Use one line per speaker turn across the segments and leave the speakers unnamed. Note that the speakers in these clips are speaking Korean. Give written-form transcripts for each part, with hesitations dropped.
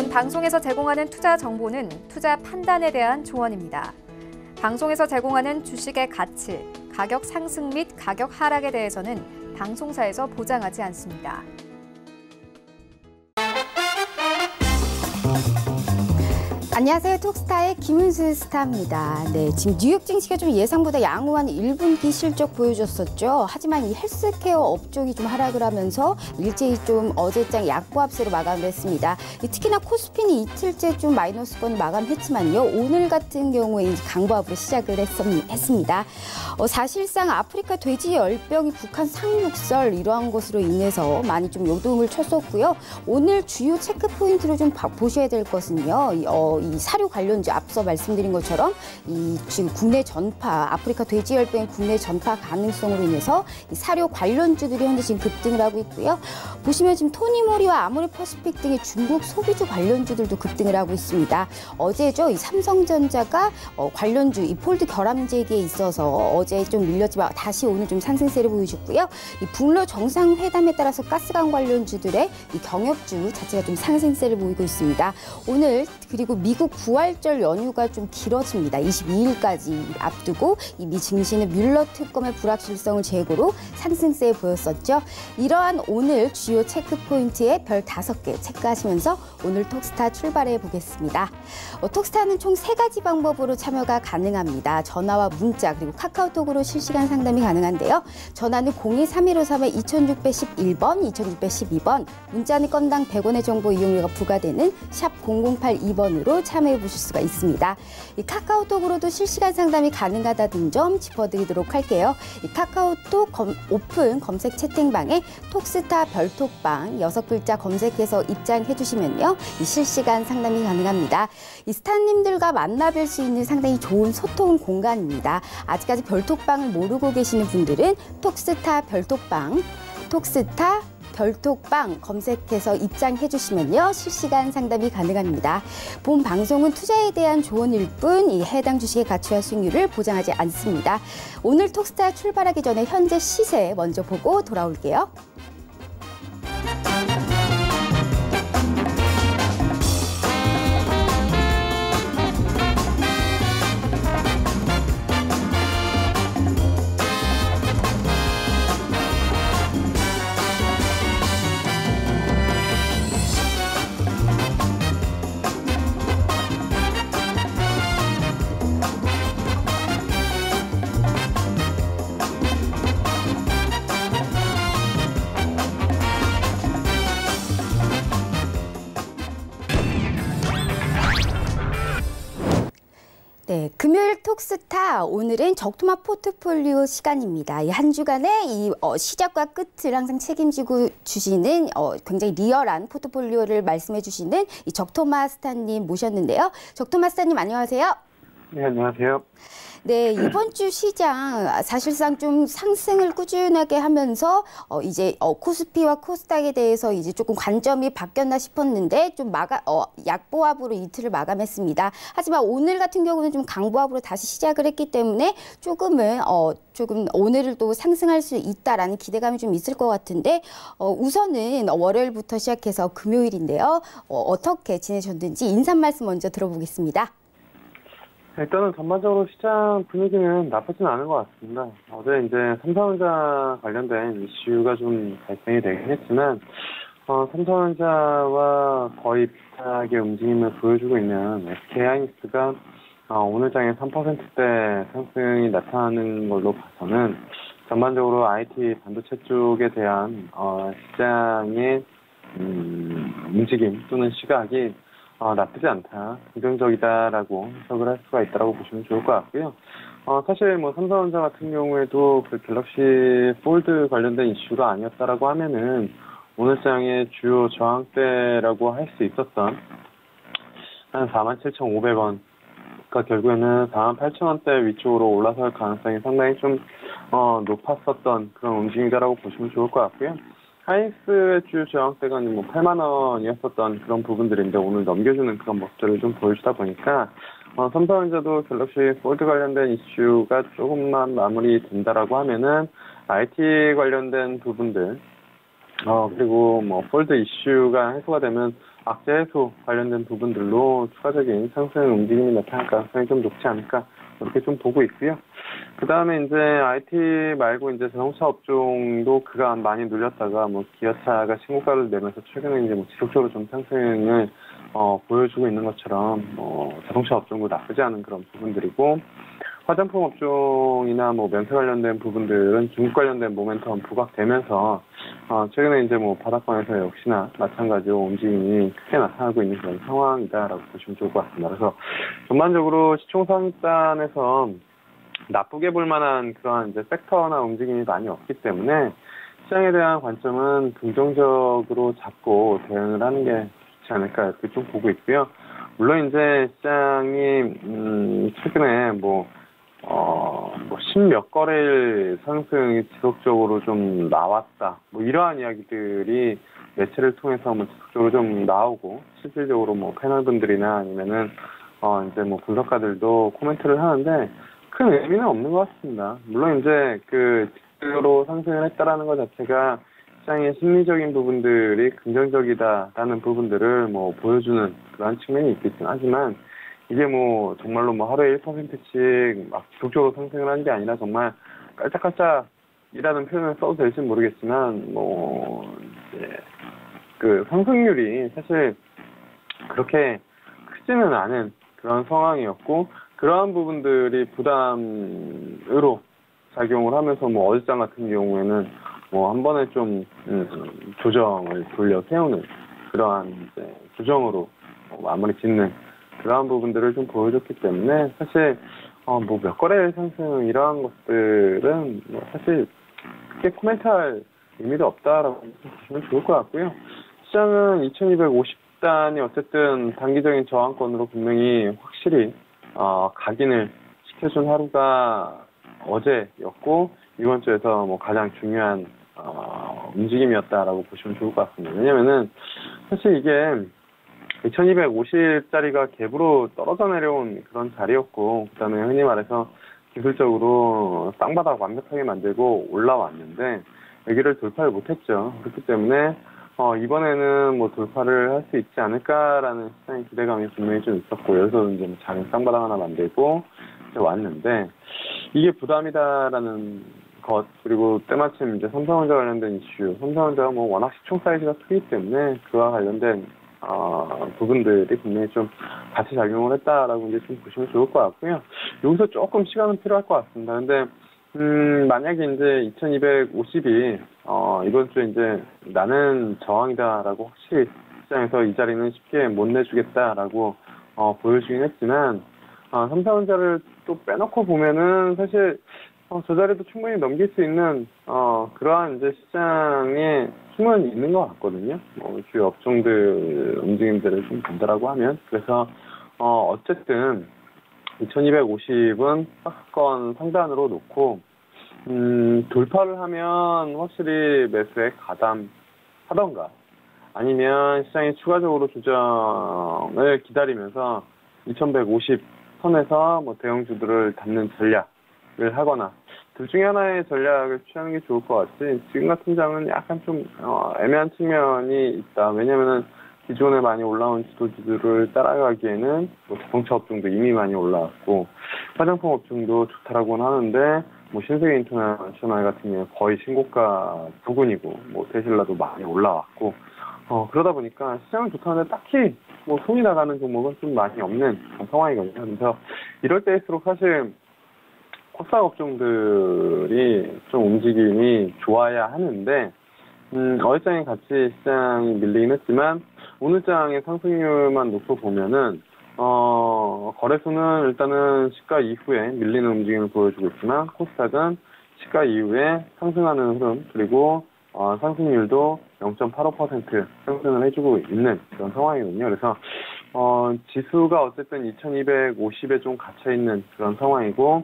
본 방송에서 제공하는 투자 정보는 투자 판단에 대한 조언입니다. 방송에서 제공하는 주식의 가치, 가격 상승 및 가격 하락에 대해서는 방송사에서 보장하지 않습니다.
안녕하세요. 톡스타의 김은수 스타입니다. 네, 지금 뉴욕 증시가 좀 예상보다 양호한 1분기 실적 보여줬었죠. 하지만 이 헬스케어 업종이 좀 하락을 하면서 일제히 좀 어제장 약보합세로 마감을 했습니다. 특히나 코스피는 이틀째 좀 마이너스권 마감했지만요. 오늘 같은 경우에 강보합으로 시작을 했습니다. 사실상 아프리카 돼지 열병이 북한 상륙설 이러한 것으로 인해서 많이 좀 요동을 쳤었고요. 오늘 주요 체크 포인트로 좀 보셔야 될 것은요. 이 사료 관련주 앞서 말씀드린 것처럼 이 지금 국내 전파, 아프리카 돼지열병의 국내 전파 가능성으로 인해서 이 사료 관련주들이 현재 지금 급등을 하고 있고요. 보시면 지금 토니모리와 아모레퍼시픽 등의 중국 소비주 관련주들도 급등을 하고 있습니다. 어제죠, 이 삼성전자가 관련주 이 폴드 결함재기에 있어서 어제 좀 밀렸지만 다시 오늘 좀 상승세를 보여줬고요. 이 북러 정상회담에 따라서 가스관 관련주들의 이 경협주 자체가 좀 상승세를 보이고 있습니다. 오늘 그리고 미국 부활절 연휴가 좀 길어집니다. 22일까지 앞두고 이 미 증시는 뮬러 특검의 불확실성을 제고로 상승세에 보였었죠. 이러한 오늘 주요 체크 포인트에 별 5개 체크하시면서 오늘 톡스타 출발해 보겠습니다. 톡스타는 총 3가지 방법으로 참여가 가능합니다. 전화와 문자 그리고 카카오톡으로 실시간 상담이 가능한데요. 전화는 02-3153-2611번, 2612번, 문자는 건당 100원의 정보 이용료가 부과되는 샵 0082번으로 참여해 보실 수가 있습니다. 이 카카오톡으로도 실시간 상담이 가능하다는 점 짚어드리도록 할게요. 이 카카오톡 오픈 검색 채팅방에 톡스타 별톡방 6글자 검색해서 입장해 주시면요. 이 실시간 상담이 가능합니다. 이 스타님들과 만나뵐 수 있는 상당히 좋은 소통 공간입니다. 아직까지 별톡방을 모르고 계시는 분들은 톡스타 별톡방, 톡스타 별톡방 검색해서 입장해 주시면요. 실시간 상담이 가능합니다. 본 방송은 투자에 대한 조언일 뿐 이 해당 주식의 가치와 수익률을 보장하지 않습니다. 오늘 톡스타 출발하기 전에 현재 시세 먼저 보고 돌아올게요. 네, 금요일 톡스타 오늘은 적토마 포트폴리오 시간입니다. 이 한 주간의 이 시작과 끝을 항상 책임지고 주시는 굉장히 리얼한 포트폴리오를 말씀해 주시는 이 적토마 스타님 모셨는데요. 적토마 스타님 안녕하세요.
네, 안녕하세요.
네, 이번 주 시장 사실상 좀 상승을 꾸준하게 하면서 이제 코스피와 코스닥에 대해서 이제 조금 관점이 바뀌었나 싶었는데 좀 약보합으로 이틀을 마감했습니다. 하지만 오늘 같은 경우는 좀 강보합으로 다시 시작을 했기 때문에 조금 오늘을 또 상승할 수 있다라는 기대감이 좀 있을 것 같은데 우선은 월요일부터 시작해서 금요일인데요. 어떻게 지내셨는지 인사 말씀 먼저 들어보겠습니다.
일단은 전반적으로 시장 분위기는 나쁘진 않은 것 같습니다. 어제 이제 삼성전자 관련된 이슈가 좀 발생이 되긴 했지만, 삼성전자와 거의 비슷하게 움직임을 보여주고 있는 SK하이닉스가 오늘 장에 3%대 상승이 나타나는 걸로 봐서는 전반적으로 IT 반도체 쪽에 대한 시장의 움직임 또는 시각이 나쁘지 않다, 긍정적이다라고 해석을 할 수가 있다고 보시면 좋을 것 같고요. 사실 뭐 삼성전자 같은 경우에도 그 갤럭시 폴드 관련된 이슈가 아니었다라고 하면은 오늘 장의 주요 저항대라고 할 수 있었던 한 47,500원, 그러니까 결국에는 48,000원대 위쪽으로 올라설 가능성이 상당히 좀 높았었던 그런 움직임이다라고 보시면 좋을 것 같고요. 하이닉스의 주요 저항대가 뭐 8만 원이었었던 그런 부분들인데 오늘 넘겨주는 그런 모습들을 좀 보여주다 보니까 삼성전자도 갤럭시 폴드 관련된 이슈가 조금만 마무리된다라고 하면은 IT 관련된 부분들, 그리고 뭐 폴드 이슈가 해소가 되면 악재 해소 관련된 부분들로 추가적인 상승 움직임이 나타날 가능성이 좀 높지 않을까 이렇게 좀 보고 있고요. 그 다음에 이제 IT 말고 이제 자동차 업종도 그간 많이 눌렸다가 뭐 기아차가 신고가를 내면서 최근에 이제 뭐 지속적으로 좀 상승을 보여주고 있는 것처럼 자동차 업종도 나쁘지 않은 그런 부분들이고, 화장품 업종이나 뭐 면세 관련된 부분들은 중국 관련된 모멘텀 부각되면서 최근에 이제 뭐 바닥권에서 역시나 마찬가지로 움직임이 크게 나타나고 있는 그런 상황이다라고 보시면 좋을 것 같습니다. 그래서 전반적으로 시총상단에서 나쁘게 볼 만한 그런 이제 섹터나 움직임이 많이 없기 때문에 시장에 대한 관점은 긍정적으로 잡고 대응을 하는 게 좋지 않을까 이렇게 좀 보고 있고요. 물론 이제 시장이 최근에 십몇 거래일 상승이 지속적으로 좀 나왔다. 뭐 이러한 이야기들이 매체를 통해서 뭐 지속적으로 좀 나오고, 실질적으로 뭐 패널분들이나 아니면은 이제 뭐 분석가들도 코멘트를 하는데 큰 의미는 없는 것 같습니다. 물론 이제 그 직으로 상승을 했다라는 것 자체가 시장의 심리적인 부분들이 긍정적이다라는 부분들을 뭐 보여주는 그런 측면이 있겠지만, 하지만 이게 뭐 정말로 뭐 하루에 1%씩 막 지속적으로 상승을 한 게 아니라 정말 깔짝깔짝이라는 표현을 써도 될지 모르겠지만 이제 그 상승률이 사실 그렇게 크지는 않은 그런 상황이었고, 그러한 부분들이 부담으로 작용을 하면서 뭐 어제장 같은 경우에는 뭐 한 번에 좀 조정을 돌려 세우는 그러한 이제 조정으로 마무리 짓는 그러한 부분들을 좀 보여줬기 때문에, 사실 뭐 몇 거래 상승 이러한 것들은 뭐 사실 크게 코멘트할 의미도 없다라고 보시면 좋을 것 같고요. 시장은 2250단이 어쨌든 단기적인 저항권으로 분명히 확실히 각인을 시켜준 하루가 어제였고, 이번 주에서 뭐 가장 중요한 움직임이었다라고 보시면 좋을 것 같습니다. 왜냐면은 사실 이게 2250짜리가 갭으로 떨어져 내려온 그런 자리였고, 그 다음에 흔히 말해서 기술적으로 쌍바닥 완벽하게 만들고 올라왔는데 여기를 돌파를 못했죠. 그렇기 때문에 이번에는 뭐 돌파를 할 수 있지 않을까라는 시장의 기대감이 분명히 좀 있었고, 여기서 이제 작은 쌍바닥 하나 만들고 이제 왔는데, 이게 부담이다라는 것, 그리고 때마침 이제 삼성전자 관련된 이슈, 삼성전자가 뭐 워낙 시총 사이즈가 크기 때문에 그와 관련된 부분들이 분명히 좀 같이 작용을 했다라고 이제 좀 보시면 좋을 것 같고요. 여기서 조금 시간은 필요할 것 같습니다. 근데 만약에 이제 2250이 이번 주에 이제 나는 저항이다라고 확실히 시장에서 이 자리는 쉽게 못 내주겠다라고 보여주긴 했지만, 삼성전자를 또 빼놓고 보면은 사실 저 자리도 충분히 넘길 수 있는 그러한 이제 시장에 힘은 있는 것 같거든요. 주요 업종들 움직임들을 좀 본다라고 하면. 그래서 어쨌든 2250은 박스권 상단으로 놓고 돌파를 하면 확실히 매수에 가담하던가, 아니면 시장이 추가적으로 조정을 기다리면서 2150 선에서 뭐 대형주들을 담는 전략을 하거나, 둘 중에 하나의 전략을 취하는 게 좋을 것 같지, 지금 같은 장은 약간 좀 애매한 측면이 있다. 왜냐면은 기존에 많이 올라온 주도주들을 따라가기에는 뭐 자동차 업종도 이미 많이 올라왔고, 화장품 업종도 좋다라고는 하는데 뭐 신세계 인터내셔널 같은 경우에 거의 신고가 부근이고, 뭐 테슬라도 많이 올라왔고, 그러다 보니까 시장은 좋다는데 딱히 뭐 손이 나가는 종목은 좀 많이 없는 그런 상황이거든요. 그래서 이럴 때일수록 사실 코스닥 업종들이 좀 움직임이 좋아야 하는데, 어제장에 같이 시장이 밀리긴 했지만 오늘 장의 상승률만 놓고 보면은 거래소는 일단은 시가 이후에 밀리는 움직임을 보여주고 있지만, 코스닥은 시가 이후에 상승하는 흐름, 그리고 상승률도 0.85% 상승을 해주고 있는 그런 상황이거든요. 그래서 지수가 어쨌든 2250에 좀 갇혀있는 그런 상황이고,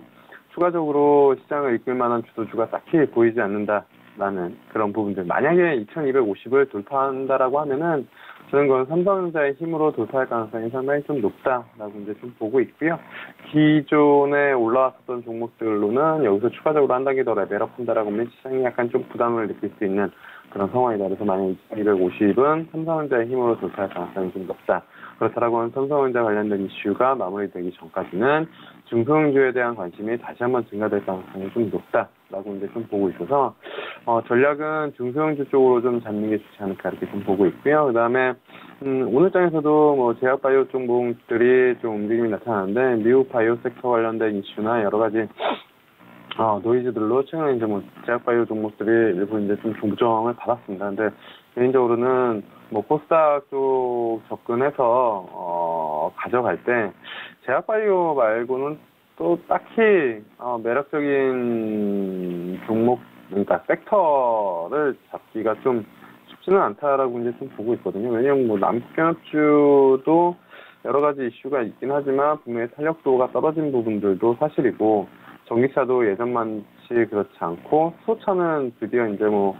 추가적으로 시장을 이끌 만한 주도주가 딱히 보이지 않는다라는 그런 부분들. 만약에 2250을 돌파한다라고 하면은 저는 그건 삼성전자의 힘으로 도사할 가능성이 상당히 좀 높다라고 이제 좀 보고 있고요. 기존에 올라왔었던 종목들로는 여기서 추가적으로 한 단계 더 레벨업한다라고 하면 시장이 약간 좀 부담을 느낄 수 있는 그런 상황이다. 그래서 만약 250은 삼성전자의 힘으로 도사할 가능성이 좀 높다. 그렇다라고 하면 삼성전자 관련된 이슈가 마무리되기 전까지는 중소형주에 대한 관심이 다시 한번 증가될 가능성이 좀 높다라고 이제 좀 보고 있어서 전략은 중소형주 쪽으로 좀 잡는 게 좋지 않을까 이렇게 좀 보고 있고요. 그 다음에 오늘 장에서도 뭐 제약바이오 종목들이 좀 움직임이 나타나는데 미국 바이오 섹터 관련된 이슈나 여러 가지 노이즈들로 최근에 이제 뭐 제약바이오 종목들이 일부 이제 좀 조정을 받았습니다. 근데 개인적으로는 뭐 코스닥 쪽 접근해서 가져갈 때 제약바이오 말고는 또 딱히 매력적인 종목 그러니까 섹터를 잡기가 좀 쉽지는 않다라고 이제 좀 보고 있거든요. 왜냐면 뭐 남경합주도 여러 가지 이슈가 있긴 하지만 분명히 탄력도가 떨어진 부분들도 사실이고 전기차도 예전만치 그렇지 않고 수소차는 드디어 이제 뭐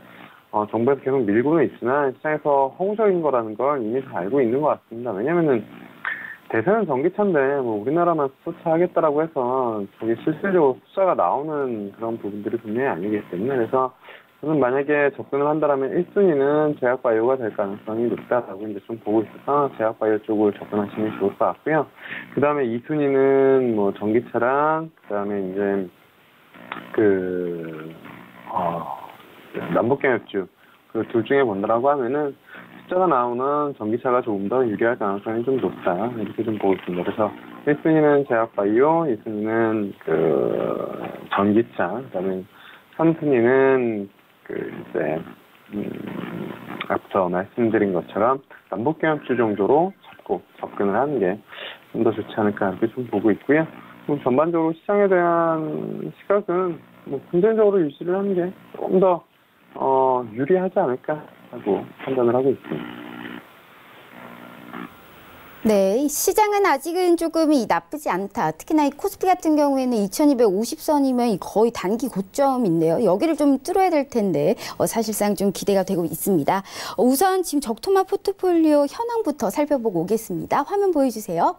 정부에서 계속 밀고는 있지만 시장에서 허무적인 거라는 걸 이미 다 알고 있는 것 같습니다. 왜냐면은 대세는 전기차인데 뭐 우리나라만 수소차 하겠다라고 해서 저게 실질적으로 숫자가 나오는 그런 부분들이 분명히 아니기 때문에 그래서 저는 만약에 접근을 한다면 1순위는 제약바이오가 될 가능성이 높다라고 이제 좀 보고 있어서 제약바이오 쪽을 접근하시면 좋을 것 같고요. 그 다음에 2순위는 뭐 전기차랑 그 다음에 이제 남북경협주 그 둘 중에 본다라고 하면은 숫자가 나오는 전기차가 조금 더 유리할 가능성이 좀 높다 이렇게 좀 보고 있습니다. 그래서 1순위는 제약바이오, 2순위는 전기차, 그다음에 3순위는 이제 앞서 말씀드린 것처럼 남북경협주 정도로 잡고 접근을 하는 게 좀 더 좋지 않을까 이렇게 좀 보고 있고요. 전반적으로 시장에 대한 시각은 뭐 긍정적으로 유지를 하는 게 조금 더 유리하지 않을까 하고 판단을 하고 있습니다.
네, 시장은 아직은 조금 나쁘지 않다. 특히나 이 코스피 같은 경우에는 2250선이면 거의 단기 고점인데요. 여기를 좀 뚫어야 될 텐데 사실상 좀 기대가 되고 있습니다. 우선 지금 적토마 포트폴리오 현황부터 살펴보고 오겠습니다. 화면 보여주세요.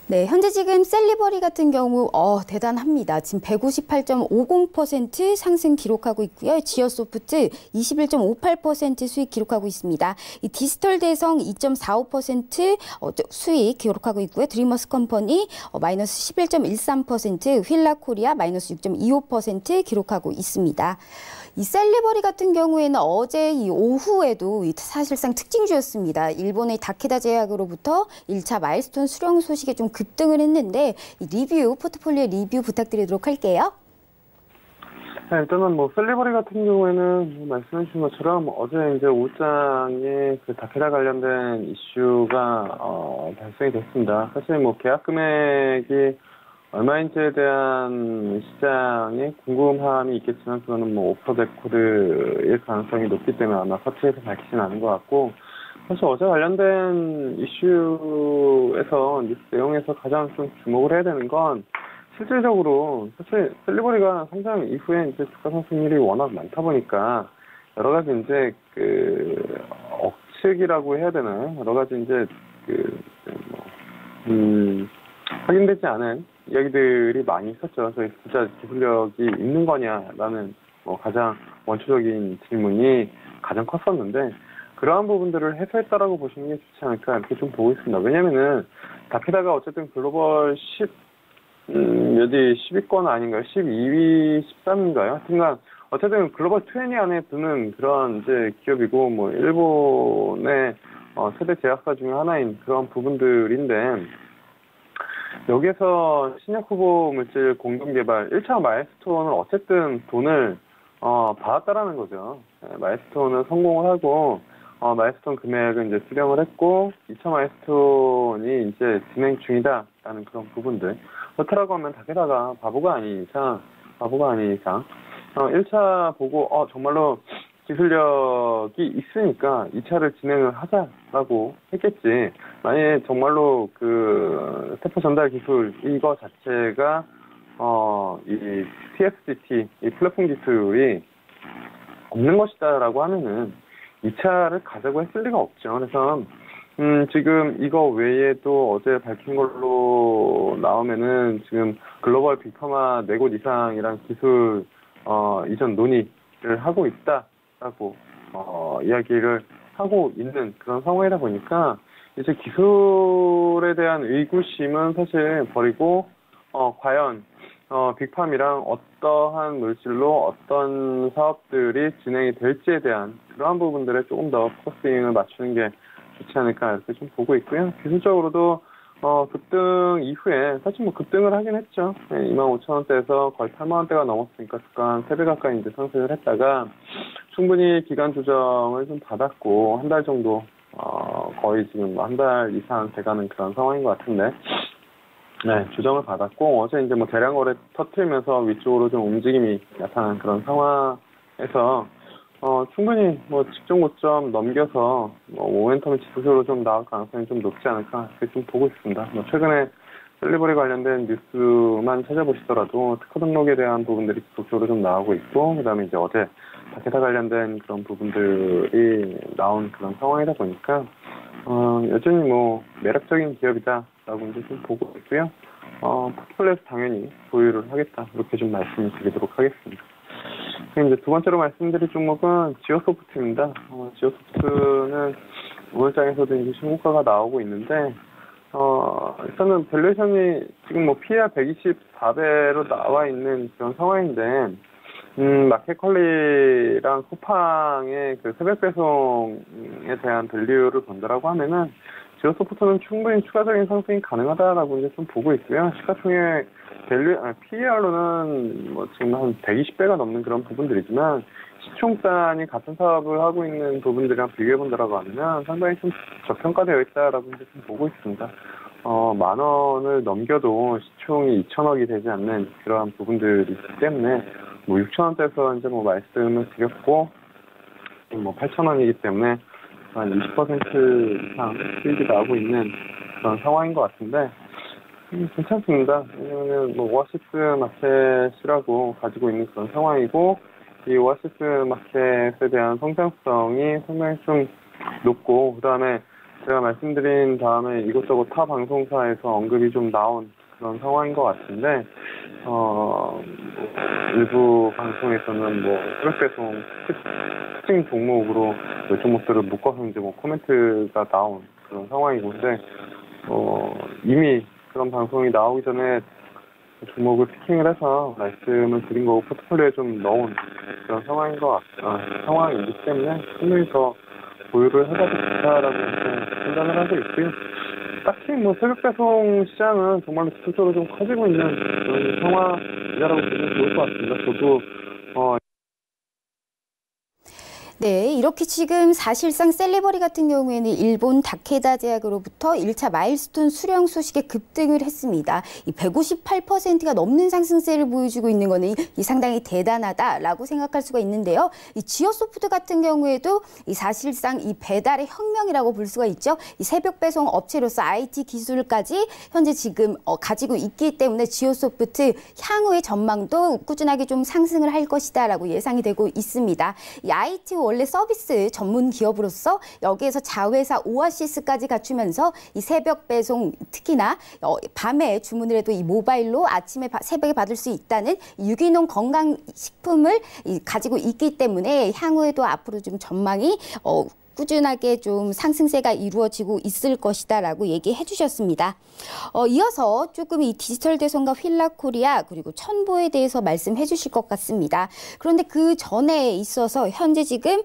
네, 현재 지금 셀리버리 같은 경우 대단합니다. 지금 158.50% 상승 기록하고 있고요. 지어소프트 21.58% 수익 기록하고 있습니다. 이 디지털 대성 2.45% 수익 기록하고 있고요. 드리머스 컴퍼니 마이너스 11.13%, 휠라 코리아 마이너스 6.25% 기록하고 있습니다. 이 셀리버리 같은 경우에는 어제 이 오후에도 사실상 특징주였습니다. 일본의 다케다 제약으로부터 1차 마일스톤 수령 소식에 좀 급등을 했는데 이 포트폴리오 리뷰 부탁드리도록 할게요.
네, 일단은 뭐 셀리버리 같은 경우에는 말씀해 주신 것처럼 어제 이제 오후장에 그 다케다 관련된 이슈가 발생이 됐습니다. 사실 뭐 계약 금액이 얼마인지에 대한 시장의 궁금함이 있겠지만 그거는 뭐 오프 더 레코드일 가능성이 높기 때문에 아마 서치에서 밝히진 않은 것 같고 사실 어제 관련된 이슈에서 뉴스 내용에서 가장 좀 주목을 해야 되는 건 실질적으로 사실 셀리버리가 상장 이후에 이제 주가 상승률이 워낙 많다 보니까 여러 가지 이제 억측이라고 해야 되나요? 여러 가지 이제 확인되지 않은 이야기들이 많이 있었죠. 저희 진짜 기술력이 있는 거냐라는 가장 원초적인 질문이 가장 컸었는데 그러한 부분들을 해소했다라고 보시는 게 좋지 않을까 이렇게 좀 보고 있습니다. 왜냐면은 다케다가 어쨌든 글로벌 10위권 아닌가요? 12위, 13위인가요? 하여튼간 어쨌든 글로벌 20 안에 드는 그런 이제 기업이고 뭐 일본의 세대 제약사 중에 하나인 그런 부분들인데 여기에서 신약 후보 물질 공동 개발 1차 마일스톤을 어쨌든 돈을 받았다라는 거죠. 마일스톤을 성공을 하고 마일스톤 금액은 이제 수령을 했고 2차 마일스톤이 이제 진행 중이다라는 그런 부분들. 그렇다고 하면 다케다가 바보가 아닌 이상 1차 보고 정말로 기술력이 있으니까 2차를 진행을 하자라고 했겠지. 만약에 정말로 그 세포 전달 기술 이거 자체가 이 TFGT 이 플랫폼 기술이 없는 것이다라고 하면은 2차를 가자고 했을 리가 없죠. 그래서 지금 이거 외에도 어제 밝힌 걸로 나오면은 지금 글로벌 빅파마 4곳 이상이랑 기술 이전 논의를 하고 있다라고 이야기를 하고 있는 그런 상황이다 보니까 이제 기술에 대한 의구심은 사실 버리고 과연 빅팜이랑 어떠한 물질로 어떤 사업들이 진행이 될지에 대한 그러한 부분들에 조금 더 포커싱을 맞추는 게 좋지 않을까 이렇게 좀 보고 있고요. 기술적으로도 급등 이후에 사실 뭐 급등을 하긴 했죠. 25,000원대에서 거의 8만원대가 넘었으니까 주가 3배 가까이 이제 상승을 했다가 충분히 기간 조정을 좀 받았고 한 달 정도 거의 지금 한 달 이상 돼가는 그런 상황인 것 같은데 네, 조정을 받았고 어제 이제 뭐 대량 거래 터트리면서 위쪽으로 좀 움직임이 나타난 그런 상황에서 충분히 뭐 직전 고점 넘겨서 모멘텀이 지속적으로 좀 나올 가능성이 좀 높지 않을까 이렇게 좀 보고 있습니다. 뭐 최근에 셀리버리 관련된 뉴스만 찾아보시더라도 특허 등록에 대한 부분들이 지속적으로 좀 나오고 있고 그다음에 이제 어제 다케다 관련된 그런 부분들이 나온 그런 상황이다 보니까 여전히 뭐 매력적인 기업이다라고 이제 좀 보고 있고요. 포트폴리오에서 당연히 보유를 하겠다 이렇게 좀 말씀드리도록 하겠습니다. 이제 두 번째로 말씀드릴 종목은 지오소프트입니다. 지오소프트는 오늘장에서도 이제 신고가가 나오고 있는데 일단은 밸류에이션이 지금 뭐 PER 124배로 나와 있는 그런 상황인데 마켓컬리랑 쿠팡의 그 새벽 배송에 대한 밸류를 본다라고 하면은 지오소프트는 충분히 추가적인 상승이 가능하다라고 이제 좀 보고 있고요. 시가총액 PER로는 뭐 지금 한 120배가 넘는 그런 부분들이지만 시총단이 같은 사업을 하고 있는 부분들이랑 비교해 본다라고 하면 상당히 좀 저평가되어 있다라고 이제 좀 보고 있습니다. 10,000원을 넘겨도 시총이 2,000억이 되지 않는 그러한 부분들이 있기 때문에 뭐 6,000원대에서 이제 뭐 말씀을 드렸고 뭐 8,000원이기 때문에 한 20% 이상 수익이 나오고 있는 그런 상황인 것 같은데 괜찮습니다. 왜냐면은 뭐 오아시스 마켓이라고 가지고 있는 그런 상황이고 이 오아시스 마켓에 대한 성장성이 상당히 좀 높고 그다음에 제가 말씀드린 다음에 이것저것 타 방송사에서 언급이 좀 나온 그런 상황인 것 같은데 일부 방송에서는 뭐 새벽배송 특징 종목으로 몇 종목들을 묶어서 이제 뭐 코멘트가 나온 그런 상황이고 근데 이미 그런 방송이 나오기 전에 종목을 피킹을 해서 말씀을 드린 거고 포트폴리오에 좀 넣은 그런 상황인 상황이기 때문에 충분히 더 보유를 해봐도 좋다라고 판단을 하고 있고요. 딱히 뭐 새벽 배송 시장은 정말로 지속적으로 좀 커지고 있는 그런 상황이라고 보면 좋을 것 같습니다. 저도
네, 이렇게 지금 사실상 셀리버리 같은 경우에는 일본 다케다 제약으로부터 1차 마일스톤 수령 소식에 급등을 했습니다. 이 158%가 넘는 상승세를 보여주고 있는 거는 이 상당히 대단하다라고 생각할 수가 있는데요. 이 지오소프트 같은 경우에도 이 사실상 이 배달의 혁명이라고 볼 수가 있죠. 이 새벽 배송 업체로서 IT 기술까지 현재 지금 가지고 있기 때문에 지오소프트 향후의 전망도 꾸준하게 좀 상승을 할 것이다라고 예상이 되고 있습니다. 이 IT 원래 서비스 전문 기업으로서 여기에서 자회사 오아시스까지 갖추면서 이 새벽 배송 특히나 밤에 주문을 해도 이 모바일로 아침에 새벽에 받을 수 있다는 유기농 건강식품을 가지고 있기 때문에 향후에도 앞으로 좀 전망이 꾸준하게 좀 상승세가 이루어지고 있을 것이다라고 얘기해 주셨습니다. 이어서 조금 이 디지털 대선과 휠라코리아 그리고 첨보에 대해서 말씀해 주실 것 같습니다. 그런데 그 전에 있어서 현재 지금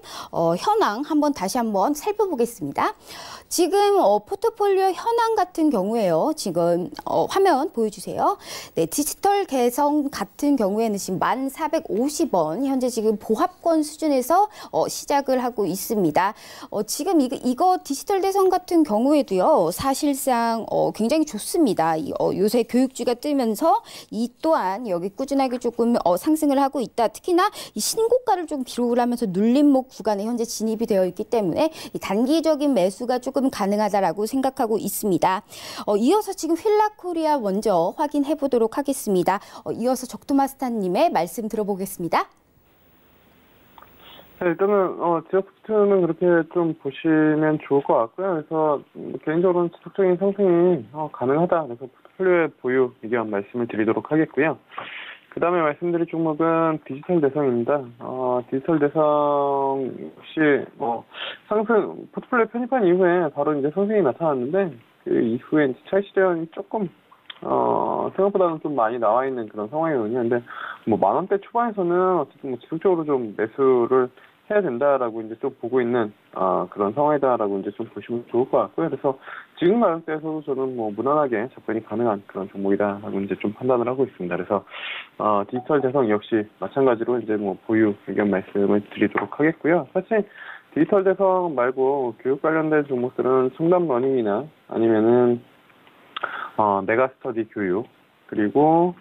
현황 다시 한번 살펴보겠습니다. 지금 포트폴리오 현황 같은 경우에요. 지금 화면 보여주세요. 네, 디지털 개성 같은 경우에는 지금 1,450원 현재 지금 보합권 수준에서 시작을 하고 있습니다. 지금 이거 디지털 대선 같은 경우에도요. 사실상 굉장히 좋습니다. 요새 교육주가 뜨면서 이 또한 여기 꾸준하게 조금 상승을 하고 있다. 특히나 이 신고가를 좀 기록을 하면서 눌림목 구간에 현재 진입이 되어 있기 때문에 이 단기적인 매수가 조금 가능하다라고 생각하고 있습니다. 이어서 지금 휠라코리아 먼저 확인해 보도록 하겠습니다. 이어서 적토마스타님의 말씀 들어보겠습니다.
네, 일단은 지역소프트는 그렇게 좀 보시면 좋을 것 같고요. 그래서 개인적으로는 지속적인 상승이 가능하다. 그래서 포트폴리오의 보유 의견 말씀을 드리도록 하겠고요. 그 다음에 말씀드릴 종목은 디지털 대성입니다. 디지털 대성 역시 상승 포트폴리오 편입한 이후에 바로 이제 상승이 나타났는데 그 이후에 이제 차익 실현이 조금 생각보다는 좀 많이 나와 있는 그런 상황이거든요. 근데 만 원대 초반에서는 어쨌든 지속적으로 좀 매수를 해야 된다라고 이제 좀 보고 있는 그런 상황이다라고 이제 좀 보시면 좋을 것 같고요. 그래서 지금 가격대에서도 저는 무난하게 접근이 가능한 그런 종목이다라고 이제 좀 판단을 하고 있습니다. 그래서 디지털 대성 역시 마찬가지로 이제 보유 의견 말씀을 드리도록 하겠고요. 사실 디지털 대성 말고 교육 관련된 종목들은 청담 러닝이나 아니면은 메가스터디 교육, 그리고,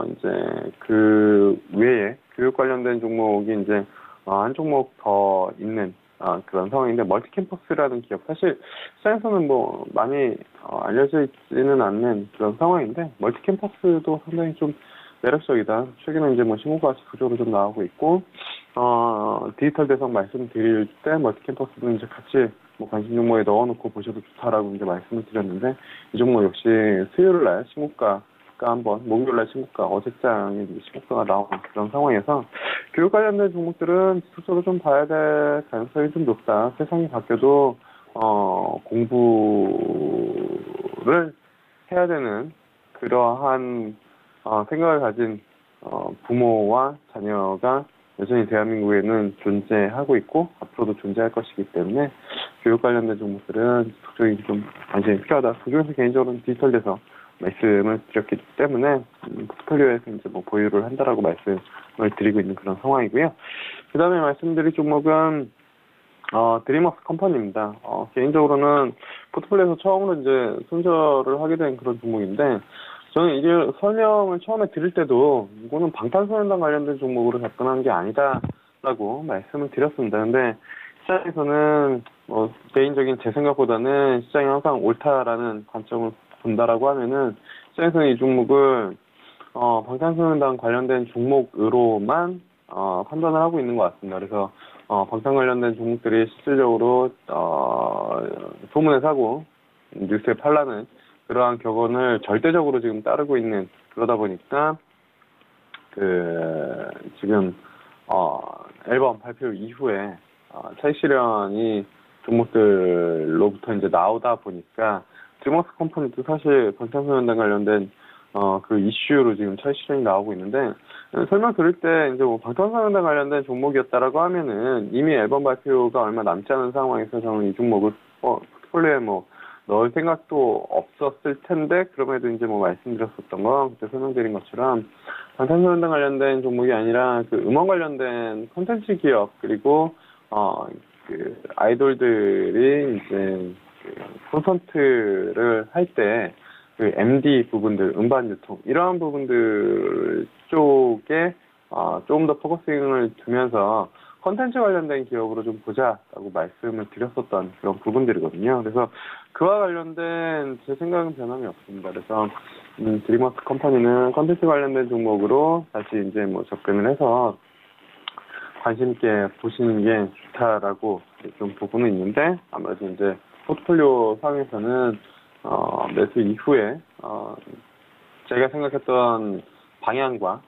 이제, 그 외에 교육 관련된 종목이 이제, 한 종목 더 있는, 그런 상황인데, 멀티캠퍼스라는 기업. 사실, 시장에서는 많이, 알려져 있지는 않는 그런 상황인데, 멀티캠퍼스도 상당히 좀 매력적이다. 최근에 이제 신고가 구조로 좀 나오고 있고, 디지털 대상 말씀드릴 때, 멀티캠퍼스는 이제 같이 관심 종목에 넣어놓고 보셔도 좋다라고 이제 말씀을 드렸는데, 이 종목 역시 수요일 날 신고가가 목요일 날 신고가, 어제장에 신고가가 나오는 그런 상황에서, 교육 관련된 종목들은 지속적으로 좀 봐야 될 가능성이 좀 높다. 세상이 바뀌어도, 공부를 해야 되는 그러한, 생각을 가진, 부모와 자녀가 여전히 대한민국에는 존재하고 있고 앞으로도 존재할 것이기 때문에 교육 관련된 종목들은 지속적인 좀 관심이 필요하다. 그중에서 개인적으로는 디지털 대성 말씀을 드렸기 때문에 포트폴리오에서 이제 보유를 한다라고 말씀을 드리고 있는 그런 상황이고요. 그 다음에 말씀드릴 종목은 드림웍스 컴퍼니입니다. 개인적으로는 포트폴리오에서 처음으로 이제 손절을 하게 된 그런 종목인데 저는 이게 설명을 처음에 드릴 때도 이거는 방탄소년단 관련된 종목으로 접근한 게 아니다라고 말씀을 드렸습니다. 근데 시장에서는 개인적인 제 생각보다는 시장이 항상 옳다라는 관점을 본다라고 하면은 시장에서는 이 종목을 방탄소년단 관련된 종목으로만 판단을 하고 있는 것 같습니다. 그래서 방탄 관련된 종목들이 실질적으로 소문에 사고 뉴스에 팔라는 그러한 격언을 절대적으로 지금 따르고 있는 그러다 보니까 지금 앨범 발표 이후에 차익 실현이 종목들로부터 이제 나오다 보니까 드림웍스 컴퍼니도 사실 방탄소년단 관련된 그 이슈로 지금 차익 실현이 나오고 있는데 설명 드릴 때 이제 방탄소년단 관련된 종목이었다라고 하면은 이미 앨범 발표가 얼마 남지 않은 상황에서 저는 이 종목을 포트폴리오에 넣을 생각도 없었을 텐데 그럼에도 이제 말씀드렸었던 거 그때 설명드린 것처럼 방탄소년단 관련된 종목이 아니라 그 음원 관련된 콘텐츠 기업 그리고 그 아이돌들이 이제 콘서트를 할 때 그 MD 부분들 음반 유통 이러한 부분들 쪽에 조금 더 포커싱을 두면서 콘텐츠 관련된 기업으로 좀 보자라고 말씀을 드렸었던 그런 부분들이거든요. 그래서 그와 관련된 제 생각은 변함이 없습니다. 그래서 드림웍스 컴퍼니는 콘텐츠 관련된 종목으로 다시 이제 접근을 해서 관심 있게 보시는 게 좋다라고 좀 보고는 있는데 아무래도 이제 포트폴리오 상에서는 매수 이후에 제가 생각했던 방향과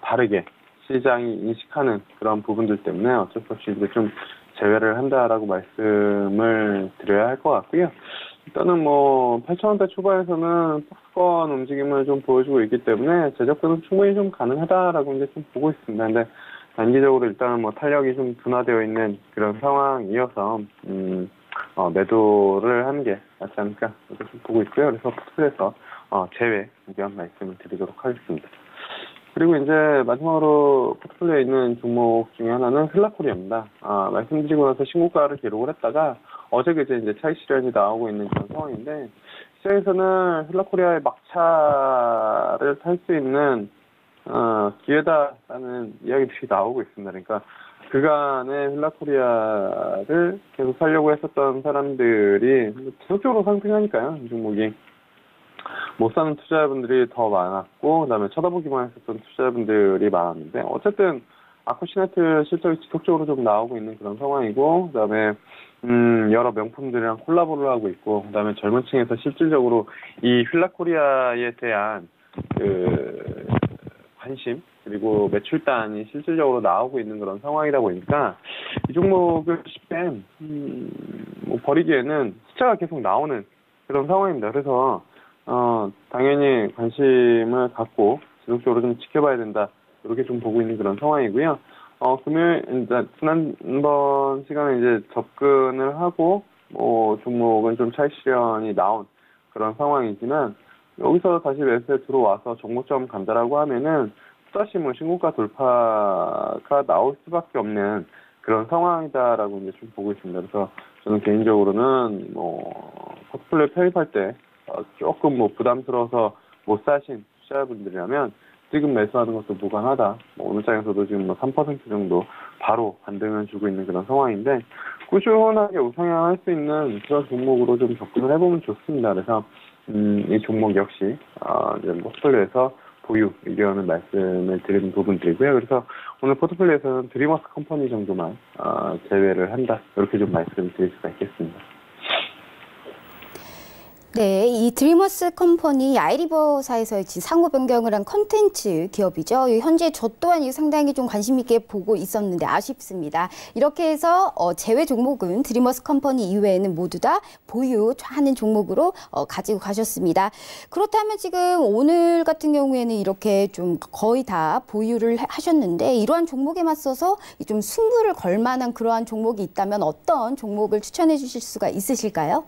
다르게 시장이 인식하는 그런 부분들 때문에 어쩔 수 없이 이제 좀 제외를 한다라고 말씀을 드려야 할 것 같고요. 일단은 8,000원대 초반에서는 폭스권 움직임을 좀 보여주고 있기 때문에 재접근은 충분히 좀 가능하다라고 이제 좀 보고 있습니다. 근데 단기적으로 일단은 탄력이 좀 둔화되어 있는 그런 상황이어서 매도를 하는 게 맞지 않을까 이렇게 좀 보고 있고요. 그래서 포트폴리오에서 제외 의견 말씀을 드리도록 하겠습니다. 그리고 이제 마지막으로 포트폴리오에 있는 종목 중에 하나는 힐라코리아입니다. 말씀드리고 나서 신고가를 기록을 했다가 어제 그제 이제 차익 실현이 나오고 있는 그런 상황인데 시장에서는 힐라코리아의 막차를 탈 수 있는 기회다라는 이야기들이 나오고 있습니다. 그러니까 그간의 힐라코리아를 계속 살려고 했었던 사람들이 지속적으로 상승하니까요. 이 종목이 못 사는 투자자분들이 더 많았고 그다음에 쳐다보기만 했었던 투자자분들이 많았는데 어쨌든 아쿠시네트 실적이 지속적으로 좀 나오고 있는 그런 상황이고, 그다음에 여러 명품들이랑 콜라보를 하고 있고, 그다음에 젊은 층에서 실질적으로 이 휠라코리아에 대한 그 관심 그리고 매출단이 실질적으로 나오고 있는 그런 상황이다 보니까 이 종목을 쉽게 뭐 버리기에는 숫자가 계속 나오는 그런 상황입니다. 그래서 당연히 관심을 갖고 지속적으로 좀 지켜봐야 된다. 이렇게 좀 보고 있는 그런 상황이고요. 금요일, 지난번 시간에 이제 접근을 하고, 종목은 좀 차익 실현이 나온 그런 상황이지만, 여기서 다시 매수에 들어와서 종목점 간다라고 하면은, 또다시 신고가 돌파가 나올 수밖에 없는 그런 상황이다라고 이제 좀 보고 있습니다. 그래서 저는 개인적으로는, 포트폴리오 편입할 때, 조금 부담스러워서 못 사신 투자자분들이라면, 지금 매수하는 것도 무관하다. 오늘 장에서도 지금 3% 정도 바로 반등을 주고 있는 그런 상황인데, 꾸준하게 우상향할 수 있는 그런 종목으로 좀 접근을 해보면 좋습니다. 그래서 이 종목 역시 이제 포트폴리오에서 보유 의견을 말씀을 드리는 부분들이고요. 그래서 오늘 포트폴리오에서는 드리머스 컴퍼니 정도만 제외를 한다. 이렇게 좀 말씀을 드릴 수가 있겠습니다.
네, 이 드리머스 컴퍼니 아이리버사에서 상호 변경을 한 컨텐츠 기업이죠. 현재 저 또한 상당히 좀 관심 있게 보고 있었는데 아쉽습니다. 이렇게 해서 제외 종목은 드리머스 컴퍼니 이외에는 모두 다 보유하는 종목으로 가지고 가셨습니다. 그렇다면 지금 오늘 같은 경우에는 이렇게 좀 거의 다 보유를 하셨는데 이러한 종목에 맞서서 좀 승부를 걸 만한 그러한 종목이 있다면 어떤 종목을 추천해 주실 수가 있으실까요?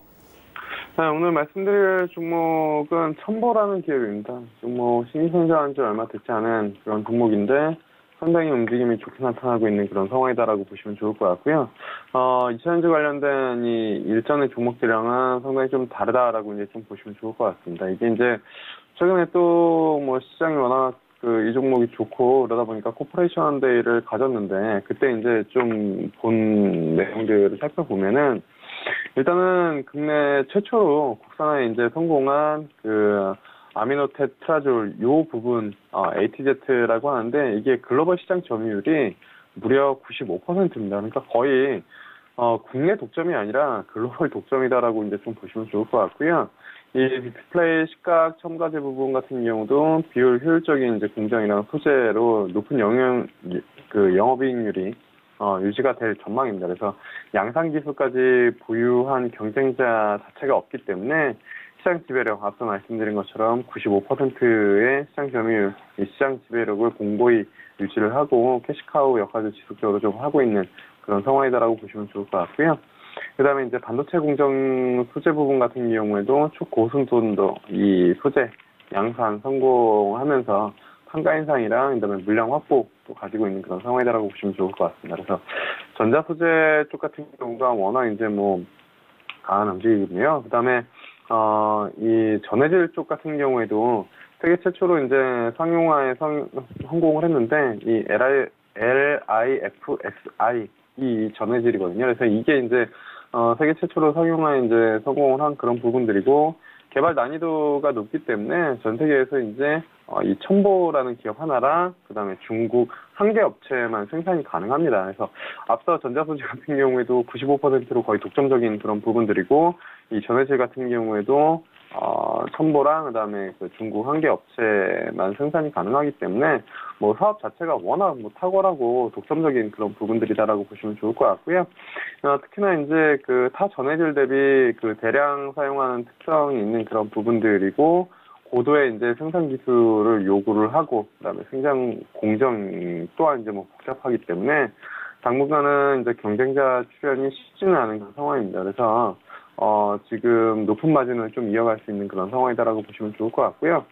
네, 오늘 말씀드릴 종목은 첨보라는 기업입니다. 종목 신규 상장한 지 얼마 되지 않은 그런 종목인데 상당히 움직임이 좋게 나타나고 있는 그런 상황이다라고 보시면 좋을 것 같고요. 2차전지 관련된 이 일전의 종목들이랑은 상당히 좀 다르다라고 이제 좀 보시면 좋을 것 같습니다. 이게 이제 최근에 또 시장이 워낙 이 종목이 좋고 그러다 보니까 코퍼레이션 데이를 가졌는데 그때 이제 좀 본 내용들을 살펴보면은 일단은 국내 최초로 국산화에 이제 성공한 아미노테트라졸 요 부분 ATZ라고 하는데 이게 글로벌 시장 점유율이 무려 95%입니다. 그러니까 거의 국내 독점이 아니라 글로벌 독점이다라고 이제 좀 보시면 좋을 것 같고요. 이 디스플레이 시각 첨가제 부분 같은 경우도 비율 효율적인 이제 공정이랑 소재로 높은 영업이익률이 유지가 될 전망입니다. 그래서 양산 기술까지 보유한 경쟁자 자체가 없기 때문에 시장 지배력, 앞서 말씀드린 것처럼 95%의 시장 점유율, 이 시장 지배력을 공고히 유지를 하고 캐시카우 역할을 지속적으로 좀 하고 있는 그런 상황이다라고 보시면 좋을 것 같고요. 그 다음에 이제 반도체 공정 소재 부분 같은 경우에도 초고순도도 이 소재 양산 성공하면서 판가 인상이랑 그다음에 물량 확보도 가지고 있는 그런 상황이다라고 보시면 좋을 것 같습니다. 그래서 전자 소재 쪽 같은 경우가 워낙 이제 강한 움직임이고요. 그다음에 이 전해질 쪽 같은 경우에도 세계 최초로 이제 상용화에 성공을 했는데 이 LIFSI 이 전해질이거든요. 그래서 이게 이제 세계 최초로 상용화에 이제 성공을 한 그런 부분들이고 개발 난이도가 높기 때문에 전 세계에서 이제 이 첨보라는 기업 하나랑 그다음에 중국 한 개 업체만 생산이 가능합니다. 그래서 앞서 전자소재 같은 경우에도 95%로 거의 독점적인 그런 부분들이고 이 전해질 같은 경우에도 첨보랑 그다음에 중국 한 개 업체만 생산이 가능하기 때문에 사업 자체가 워낙 탁월하고 독점적인 그런 부분들이다라고 보시면 좋을 것 같고요. 특히나 이제 타 전해질 대비 대량 사용하는 특성이 있는 그런 부분들이고 고도의 이제 생산 기술을 요구를 하고 그다음에 생산 공정 또한 이제 복잡하기 때문에 당분간은 이제 경쟁자 출현이 쉽지는 않은 그런 상황입니다. 그래서 지금 높은 마진을 좀 이어갈 수 있는 그런 상황이다라고 보시면 좋을 것 같고요.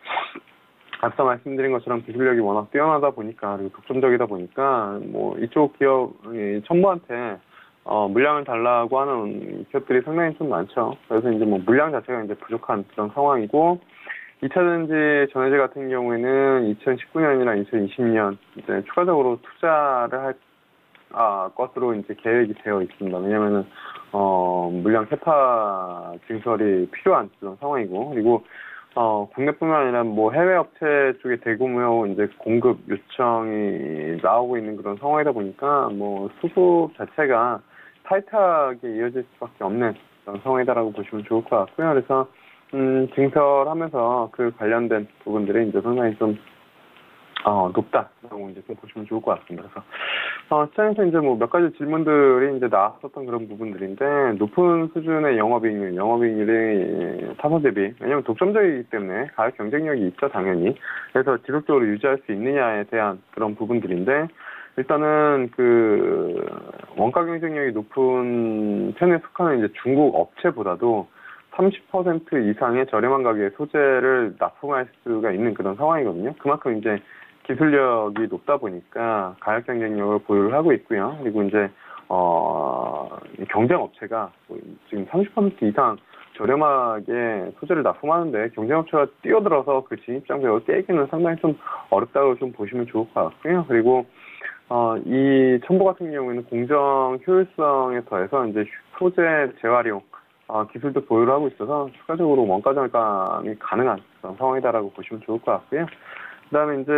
앞서 말씀드린 것처럼 기술력이 워낙 뛰어나다 보니까 그리고 독점적이다 보니까 이쪽 기업이 첨부한테 물량을 달라고 하는 기업들이 상당히 좀 많죠. 그래서 이제 물량 자체가 이제 부족한 그런 상황이고 2차전지 전해질 같은 경우에는 2019년이나 2020년 이제 추가적으로 투자를 할 것으로 이제 계획이 되어 있습니다. 왜냐면은 물량 캐파 증설이 필요한 그런 상황이고 그리고 국내뿐만 아니라 뭐 해외 업체 쪽에 대규모 이제 공급 요청이 나오고 있는 그런 상황이다 보니까 뭐 수급 자체가 타이트하게 이어질 수밖에 없는 그런 상황이다라고 보시면 좋을 것 같고요. 그래서 증설하면서 그 관련된 부분들이 이제 상당히 좀 높다라고 이제 좀 보시면 좋을 것 같습니다. 그래서 시장에서 이제 뭐 몇 가지 질문들이 이제 나왔었던 그런 부분들인데, 높은 수준의 영업이익률이 타서 대비, 왜냐하면 독점적이기 때문에 가격 경쟁력이 있죠, 당연히. 그래서 지속적으로 유지할 수 있느냐에 대한 그런 부분들인데, 일단은 그 원가 경쟁력이 높은 편에 속하는 이제 중국 업체보다도 30% 이상의 저렴한 가격의 소재를 납품할 수가 있는 그런 상황이거든요. 그만큼 이제 기술력이 높다 보니까 가격 경쟁력을 보유를 하고 있고요. 그리고 이제 경쟁 업체가 지금 30% 이상 저렴하게 소재를 납품하는데, 경쟁 업체가 뛰어들어서 그 진입 장벽을 깨기는 상당히 좀 어렵다고 좀 보시면 좋을 것 같고요. 그리고 이 첨보 같은 경우에는 공정 효율성에 더해서 이제 소재 재활용 기술도 보유를 하고 있어서 추가적으로 원가 절감이 가능한 그런 상황이다라고 보시면 좋을 것 같고요. 그다음에 이제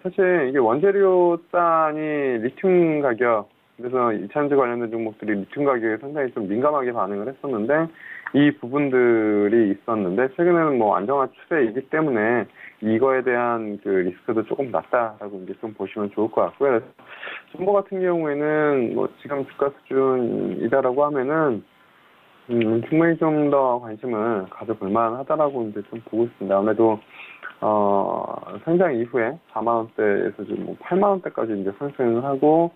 사실 이게 원재료 단위 리튬 가격, 그래서 2차전지 관련된 종목들이 리튬 가격에 상당히 좀 민감하게 반응을 했었는데, 이 부분들이 있었는데 최근에는 뭐 안정화 추세이기 때문에 이거에 대한 그 리스크도 조금 낮다라고 이제 좀 보시면 좋을 것 같고요. 그래서 첨보 같은 경우에는 뭐 지금 주가 수준이다라고 하면은 충분히 좀 더 관심을 가져볼 만하다라고 이제 좀 보고 있습니다. 아무래도 상장 이후에 4만 원대에서 지금 뭐 8만 원대까지 이제 상승을 하고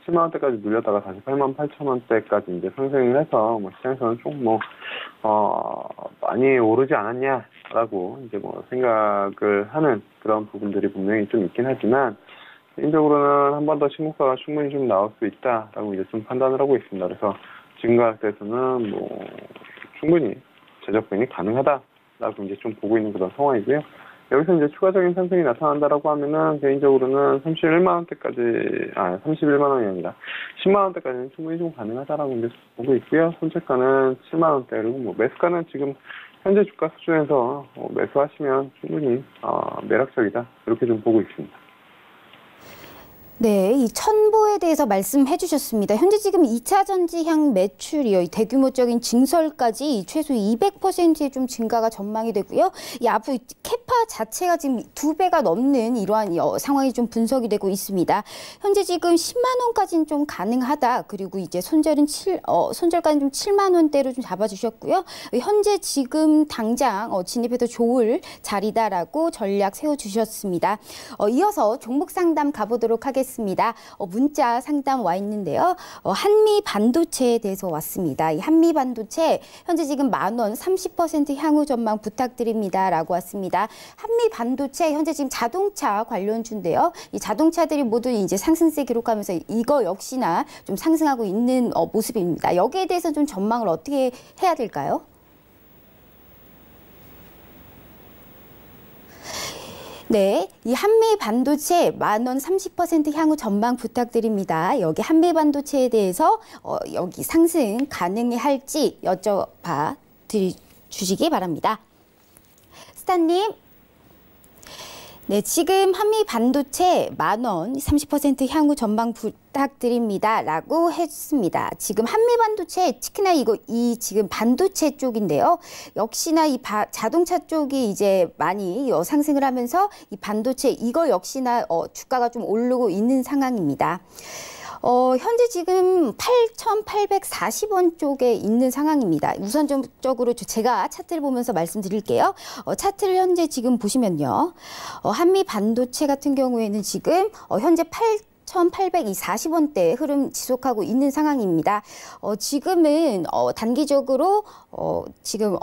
7만 원대까지 눌렸다가 다시 8만 8천 원대까지 이제 상승을 해서 뭐 시장에서는 좀 많이 오르지 않았냐라고 이제 뭐 생각을 하는 그런 부분들이 분명히 좀 있긴 하지만, 개인적으로는 한 번 더 신고가가 충분히 좀 나올 수 있다라고 이제 좀 판단을 하고 있습니다. 그래서 지금 가격대에서는 뭐 충분히 재접근이 가능하다라고 이제 좀 보고 있는 그런 상황이고요. 여기서 이제 추가적인 상승이 나타난다라고 하면은 개인적으로는 31만 원이 아니라 10만 원대까지는 충분히 좀 가능하다라고 이제 보고 있고요. 손절가는 7만 원대, 그리고 뭐 매수가는 지금 현재 주가 수준에서 매수하시면 충분히 매력적이다, 이렇게 좀 보고 있습니다.
네, 이 첨보에 대해서 말씀해 주셨습니다. 현재 지금 2차 전지향 매출이요, 이 대규모적인 증설까지 최소 200%의 좀 증가가 전망이 되고요. 이 앞으로 캐파 자체가 지금 2배가 넘는 이러한 상황이 좀 분석이 되고 있습니다. 현재 지금 10만 원까지는 좀 가능하다. 그리고 이제 손절가는 좀 7만 원대로 좀 잡아주셨고요. 현재 지금 당장 진입해도 좋을 자리다라고 전략 세워주셨습니다. 이어서 종목 상담 가보도록 하겠습니다. 문자 상담 와 있는데요. 한미 반도체에 대해서 왔습니다. 이 한미 반도체 현재 지금 10,000원 30% 향후 전망 부탁드립니다라고 왔습니다. 한미 반도체 현재 지금 자동차 관련주인데요. 이 자동차들이 모두 이제 상승세 기록하면서 이거 역시나 좀 상승하고 있는 모습입니다. 여기에 대해서 좀 전망을 어떻게 해야 될까요? 네, 이 한미 반도체 10,000원 30% 향후 전망 부탁드립니다. 여기 한미 반도체에 대해서 여기 상승 가능해 할지 여쭤봐 주시기 바랍니다. 스타님. 네, 지금 한미 반도체 10,000원 30% 향후 전망 부탁드립니다. 라고 했습니다. 지금 한미 반도체, 특히나 이 지금 반도체 쪽인데요. 역시나 이 자동차 쪽이 이제 많이 상승을 하면서 이 반도체 이거 역시나 주가가 좀 오르고 있는 상황입니다. 현재 지금 8,840원 쪽에 있는 상황입니다. 우선적으로 제가 차트를 보면서 말씀드릴게요. 차트를 현재 지금 보시면요. 한미 반도체 같은 경우에는 지금 현재 8,840원대 흐름 지속하고 있는 상황입니다. 지금은 단기적으로 지금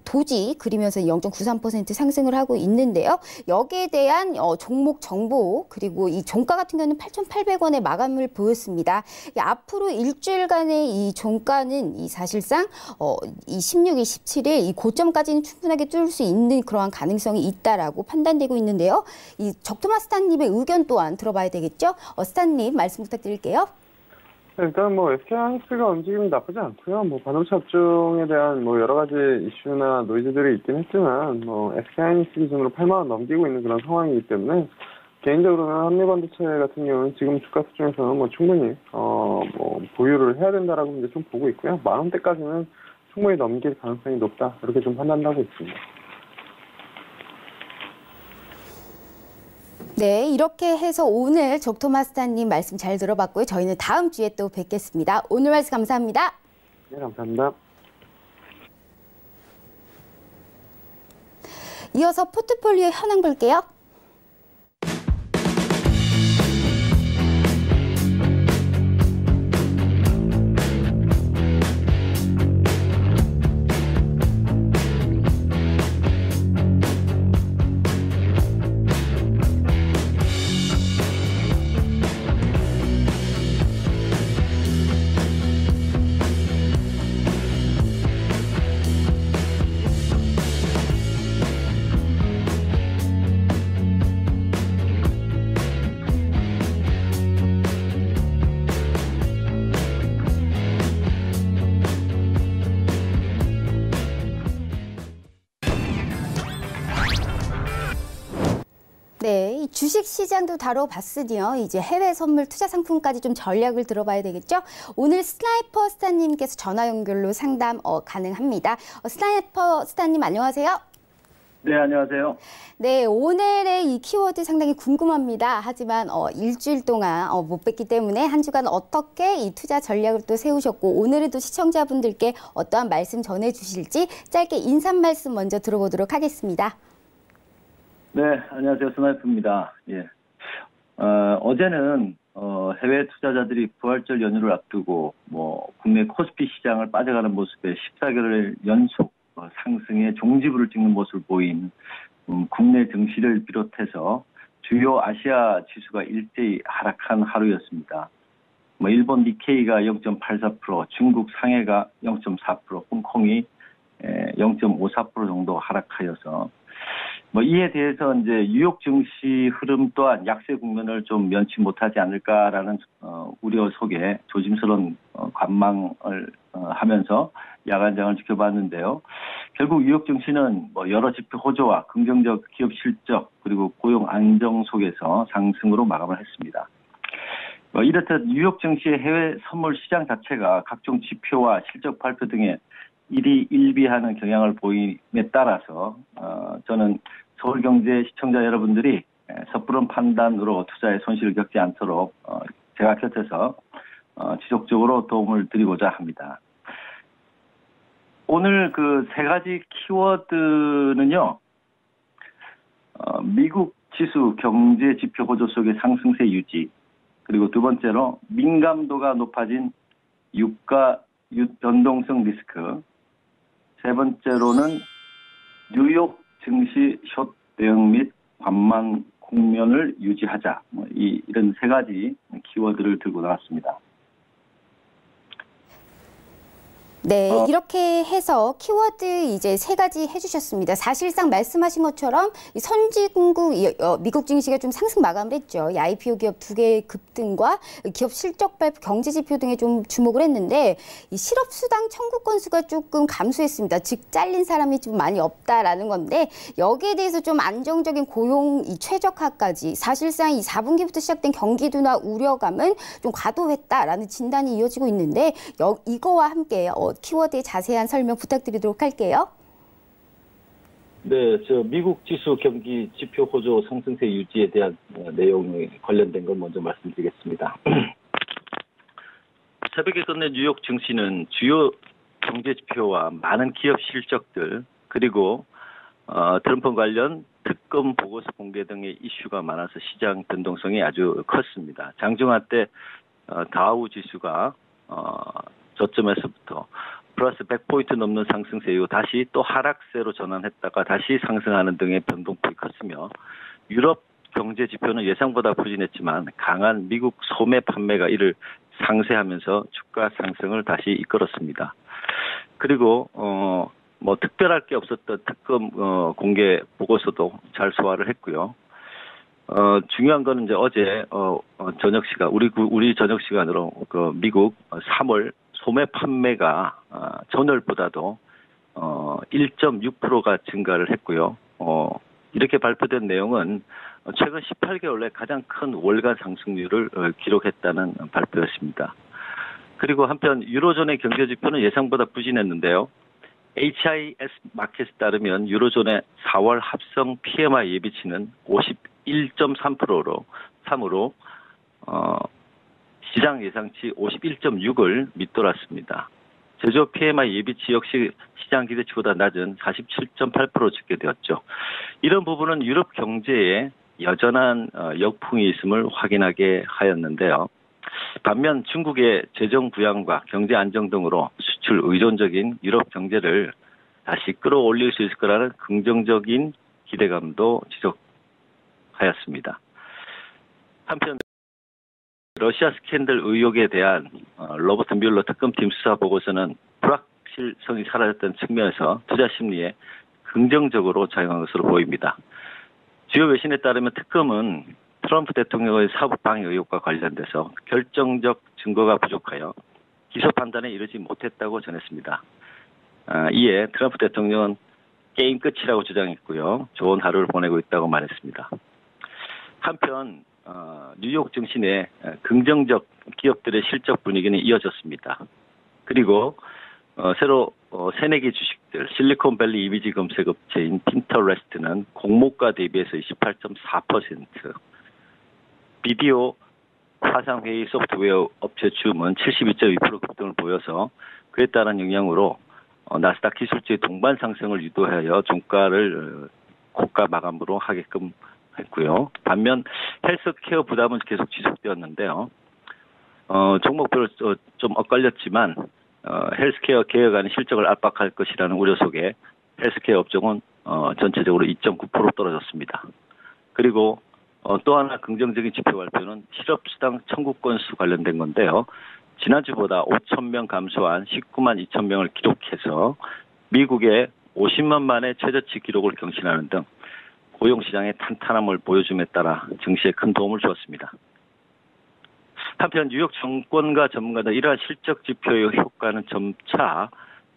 도지 그리면서 0.93% 상승을 하고 있는데요. 여기에 대한 종목 정보, 그리고 이 종가 같은 경우는 8,800원의 마감을 보였습니다. 앞으로 일주일간의 이 종가는 이 사실상 이 16일, 17일 이 고점까지는 충분하게 뚫을 수 있는 그러한 가능성이 있다라고 판단되고 있는데요. 이 적토마 스타님의 의견 또한 들어봐야 되겠죠? 스타님 말씀 부탁드릴게요.
일단 뭐 SK하이닉스가 움직이면 나쁘지 않고요. 뭐 반도체 업종에 대한 뭐 여러 가지 이슈나 노이즈들이 있긴 했지만 뭐 SK하이닉스 기준으로 8만 원 넘기고 있는 그런 상황이기 때문에 개인적으로는 한미반도체 같은 경우는 지금 주가 수준에서는 뭐 충분히 뭐 보유를 해야 된다라고 이제 좀 보고 있고요. 만 원대까지는 충분히 넘길 가능성이 높다 이렇게 좀 판단하고 있습니다.
네, 이렇게 해서 오늘 적토마스터님 말씀 잘 들어봤고요. 저희는 다음 주에 또 뵙겠습니다. 오늘 말씀 감사합니다.
네, 감사합니다.
이어서 포트폴리오 현황 볼게요. 네, 이 주식 시장도 다뤄봤으니요. 이제 해외 선물 투자 상품까지 좀 전략을 들어봐야 되겠죠? 오늘 스나이퍼 스타님께서 전화 연결로 상담 가능합니다. 스나이퍼 스타님 안녕하세요.
네, 안녕하세요.
네, 오늘의 이 키워드 상당히 궁금합니다. 하지만 일주일 동안 못 뵀기 때문에 한 주간 어떻게 이 투자 전략을 또 세우셨고 오늘은 또 시청자분들께 어떠한 말씀 전해주실지 짧게 인사 말씀 먼저 들어보도록 하겠습니다.
네, 안녕하세요. 스나이프입니다. 예. 어제는 해외 투자자들이 부활절 연휴를 앞두고 국내 코스피 시장을 빠져가는 모습에 14개월 연속 상승의 종지부를 찍는 모습을 보인 국내 증시를 비롯해서 주요 아시아 지수가 일제히 하락한 하루였습니다. 일본 니케이가 0.84%, 중국 상해가 0.4%, 홍콩이 0.54% 정도 하락하여서 이에 대해서 이제 뉴욕 증시 흐름 또한 약세 국면을 좀 면치 못하지 않을까라는 우려 속에 조심스러운 관망을 하면서 야간장을 지켜봤는데요. 결국 뉴욕 증시는 여러 지표 호조와 긍정적 기업 실적 그리고 고용 안정 속에서 상승으로 마감을 했습니다. 이렇듯 뉴욕 증시의 해외 선물 시장 자체가 각종 지표와 실적 발표 등에 일희일비하는 경향을 보임에 따라서 저는 서울경제 시청자 여러분들이 섣부른 판단으로 투자에 손실을 겪지 않도록 제가 곁에서 지속적으로 도움을 드리고자 합니다. 오늘 그 세 가지 키워드는요. 미국 지수 경제 지표 호조 속의 상승세 유지, 그리고 두 번째로 민감도가 높아진 유가 변동성 리스크, 세 번째로는 뉴욕 증시 숏 대응 및 관망 국면을 유지하자. 이런 세 가지 키워드를 들고 나왔습니다.
네, 이렇게 해서 키워드 이제 세 가지 해주셨습니다. 사실상 말씀하신 것처럼 이 선진국 미국 증시가 좀 상승 마감을 했죠. 이 IPO 기업 2개의 급등과 기업 실적 발표, 경제 지표 등에 좀 주목을 했는데 이 실업수당 청구 건수가 조금 감소했습니다. 즉 잘린 사람이 좀 많이 없다라는 건데 여기에 대해서 좀 안정적인 고용 이 최적화까지 사실상 이 4분기부터 시작된 경기도나 우려감은 좀 과도했다라는 진단이 이어지고 있는데 이거와 함께 키워드의 자세한 설명 부탁드리도록 할게요.
네, 미국 지수 경기 지표 호조 상승세 유지에 대한 내용이 관련된 걸 먼저 말씀드리겠습니다. 새벽에 끝낸 뉴욕 증시는 주요 경제 지표와 많은 기업 실적들 그리고 트럼프 관련 특검 보고서 공개 등의 이슈가 많아서 시장 변동성이 아주 컸습니다. 장중한 때 다우 지수가 저점에서부터 플러스 100포인트 넘는 상승세 이후 다시 또 하락세로 전환했다가 다시 상승하는 등의 변동폭이 컸으며 유럽 경제 지표는 예상보다 부진했지만 강한 미국 소매 판매가 이를 상쇄하면서 주가 상승을 다시 이끌었습니다. 그리고 특별할 게 없었던 특검 공개 보고서도 잘 소화를 했고요.
중요한 거는 이제 어제 저녁 시간 우리 저녁 시간으로 그 미국 3월 소매 판매가 전월보다도 1.6%가 증가를 했고요. 이렇게 발표된 내용은 최근 18개월 내 가장 큰 월간 상승률을 기록했다는 발표였습니다. 그리고 한편 유로존의 경제 지표는 예상보다 부진했는데요. HIS 마켓에 따르면 유로존의 4월 합성 PMI 예비치는 51.3%로 시장 예상치 51.6을 밑돌았습니다. 제조업 PMI 예비치 역시 시장 기대치보다 낮은 47.8% 집계되었죠. 이런 부분은 유럽 경제에 여전한 역풍이 있음을 확인하게 하였는데요. 반면 중국의 재정 부양과 경제 안정 등으로 수출 의존적인 유럽 경제를 다시 끌어올릴 수 있을 거라는 긍정적인 기대감도 지속하였습니다. 한편 러시아 스캔들 의혹에 대한 로버트 뮬러 특검팀 수사 보고서는 불확실성이 사라졌던 측면에서 투자 심리에 긍정적으로 작용한 것으로 보입니다. 주요 외신에 따르면 특검은 트럼프 대통령의 사법 방해 의혹과 관련돼서 결정적 증거가 부족하여 기소 판단에 이르지 못했다고 전했습니다. 이에 트럼프 대통령은 게임 끝이라고 주장했고요. 좋은 하루를 보내고 있다고 말했습니다. 한편 뉴욕 증시 내 긍정적 기업들의 실적 분위기는 이어졌습니다. 그리고 새로 새내기 주식들 실리콘밸리 이미지 검색 업체인 핀터레스트는 공모가 대비해서 28.4%, 비디오 화상회의 소프트웨어 업체 줌은 72.2% 급등을 보여서 그에 따른 영향으로 나스닥 기술주의 동반 상승을 유도하여 종가를 고가 마감으로 하게끔 했고요. 반면 헬스케어 부담은 계속 지속되었는데요. 종목별로 좀 엇갈렸지만 헬스케어 개혁안이 실적을 압박할 것이라는 우려 속에 헬스케어 업종은 전체적으로 2.9% 떨어졌습니다. 그리고 또 하나 긍정적인 지표 발표는 실업수당 청구 건수 관련된 건데요. 지난주보다 5,000명 감소한 19만 2천 명을 기록해서 미국의 50만 만의 최저치 기록을 경신하는 등 고용시장의 탄탄함을 보여줌에 따라 증시에 큰 도움을 주었습니다. 한편 뉴욕 정권과 전문가들 이러한 실적 지표의 효과는 점차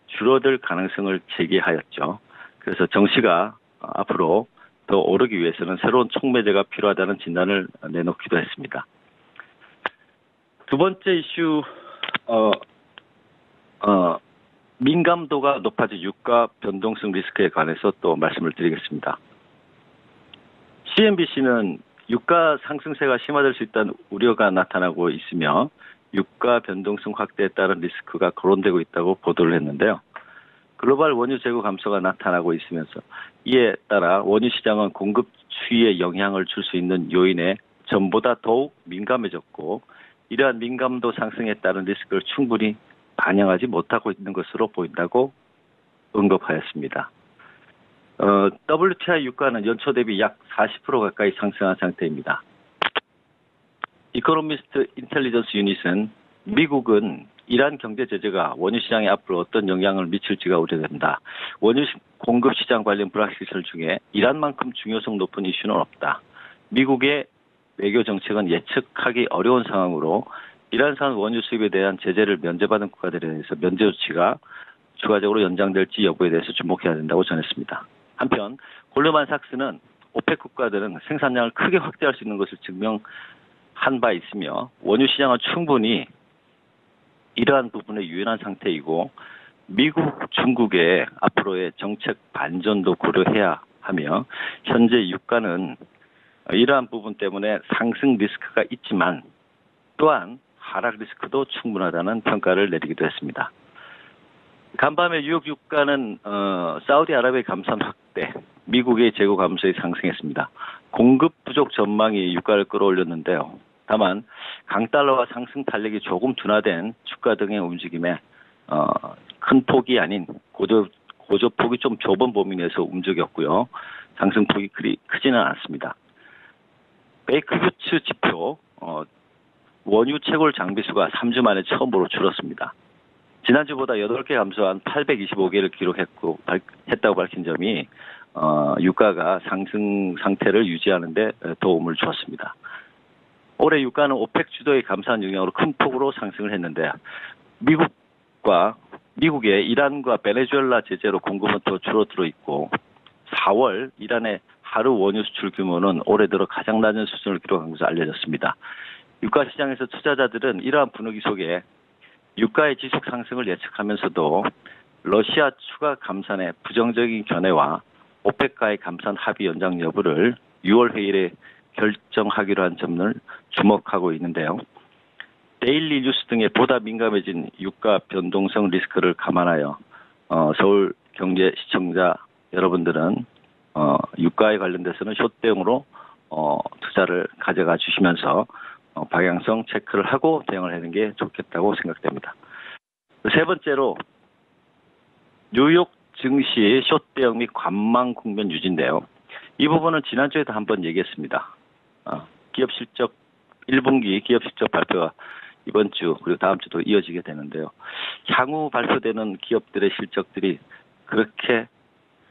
줄어들 가능성을 제기하였죠. 그래서 정시가 앞으로 더 오르기 위해서는 새로운 촉매제가 필요하다는 진단을 내놓기도 했습니다. 두 번째 이슈, 민감도가 높아진 유가 변동성 리스크에 관해서 또 말씀을 드리겠습니다. CNBC는 유가 상승세가 심화될 수 있다는 우려가 나타나고 있으며 유가 변동성 확대에 따른 리스크가 거론되고 있다고 보도를 했는데요. 글로벌 원유 재고 감소가 나타나고 있으면서 이에 따라 원유 시장은 공급 추이에 영향을 줄 수 있는 요인에 전보다 더욱 민감해졌고 이러한 민감도 상승에 따른 리스크를 충분히 반영하지 못하고 있는 것으로 보인다고 언급하였습니다. WTI 유가는 연초 대비 약 40% 가까이 상승한 상태입니다. 이코노미스트 인텔리전스 유닛은 미국은 이란 경제 제재가 원유 시장에 앞으로 어떤 영향을 미칠지가 우려된다. 원유 공급 시장 관련 불확실성 중에 이란만큼 중요성 높은 이슈는 없다. 미국의 외교 정책은 예측하기 어려운 상황으로 이란산 원유 수입에 대한 제재를 면제받은 국가들에 대해서 면제 조치가 추가적으로 연장될지 여부에 대해서 주목해야 된다고 전했습니다. 한편 골드만삭스는 오펙 국가들은 생산량을 크게 확대할 수 있는 것을 증명한 바 있으며 원유 시장은 충분히 이러한 부분에 유연한 상태이고 미국, 중국의 앞으로의 정책 반전도 고려해야 하며 현재 유가는 이러한 부분 때문에 상승 리스크가 있지만 또한 하락 리스크도 충분하다는 평가를 내리기도 했습니다. 간밤에 뉴욕 유가는 사우디아라비아의 감산 확대, 미국의 재고 감소에 상승했습니다. 공급 부족 전망이 유가를 끌어올렸는데요. 다만 강달러와 상승 탄력이 조금 둔화된 주가 등의 움직임에 큰 폭이 아닌 고조폭이 좀 좁은 범위 내에서 움직였고요. 상승폭이 그리 크지는 않습니다. 베이크뷰츠 지표 원유 채굴 장비수가 3주 만에 처음으로 줄었습니다. 지난주보다 8개 감소한 825개를 기록했다고 밝힌 점이 유가가 상승 상태를 유지하는 데 도움을 주었습니다. 올해 유가는 오펙 주도의 감사한 영향으로 큰 폭으로 상승을 했는데 미국의 이란과 베네수엘라 제재로 공급은 더 줄어들어 있고 4월 이란의 하루 원유 수출 규모는 올해 들어 가장 낮은 수준을 기록한 것으로 알려졌습니다. 유가 시장에서 투자자들은 이러한 분위기 속에 유가의 지속 상승을 예측하면서도 러시아 추가 감산의 부정적인 견해와 오펙과의 감산 합의 연장 여부를 6월 회의에 결정하기로 한 점을 주목하고 있는데요. 데일리 뉴스 등에 보다 민감해진 유가 변동성 리스크를 감안하여 서울 경제 시청자 여러분들은 유가에 관련돼서는 숏 대응으로 투자를 가져가 주시면서 방향성 체크를 하고 대응을 하는 게 좋겠다고 생각됩니다. 세 번째로 뉴욕 증시 숏 대응 및 관망 국면 유지인데요. 이 부분은 지난주에도 한번 얘기했습니다. 기업 실적 1분기 기업 실적 발표가 이번 주 그리고 다음 주도 이어지게 되는데요. 향후 발표되는 기업들의 실적들이 그렇게